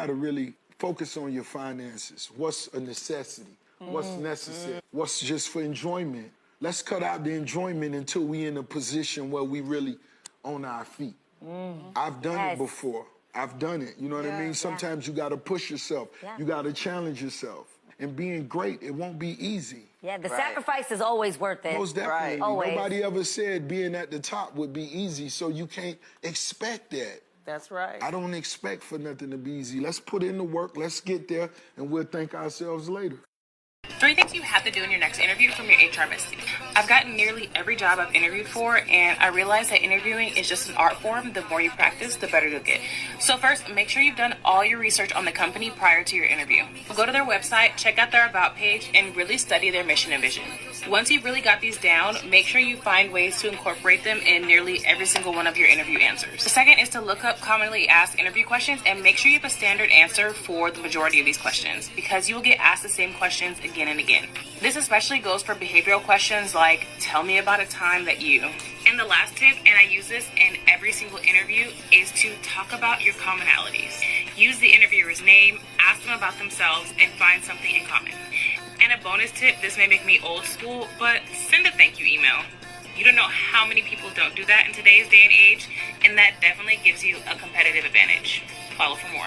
got to really focus on your finances. What's a necessity? What's necessary? What's just for enjoyment? Let's cut out the enjoyment until we in a position where we really on our feet. I've done it before. I've done it. You know what I mean? Sometimes you got to push yourself. You got to challenge yourself. And being great, it won't be easy. Yeah, the sacrifice is always worth it. Most definitely. Always. Nobody ever said being at the top would be easy, so you can't expect that. That's right. I don't expect for nothing to be easy. Let's put in the work, let's get there, and we'll thank ourselves later. 3 things you have to do in your next interview from your HR bestie. I've gotten nearly every job I've interviewed for, and I realized that interviewing is just an art form. The more you practice, the better you'll get. So first, make sure you've done all your research on the company prior to your interview. Go to their website, check out their About page, and really study their mission and vision. Once you've really got these down, make sure you find ways to incorporate them in nearly every single one of your interview answers. The second is to look up commonly asked interview questions and make sure you have a standard answer for the majority of these questions, because you will get asked the same questions again and again. This especially goes for behavioral questions like, tell me about a time that you... And the last tip, and I use this in every single interview, is to talk about your commonalities. Use the interviewer's name, ask them about themselves, and find something in common. And a bonus tip, this may make me old school, but send a thank you email. You don't know how many people don't do that in today's day and age, and that definitely gives you a competitive advantage. Follow for more.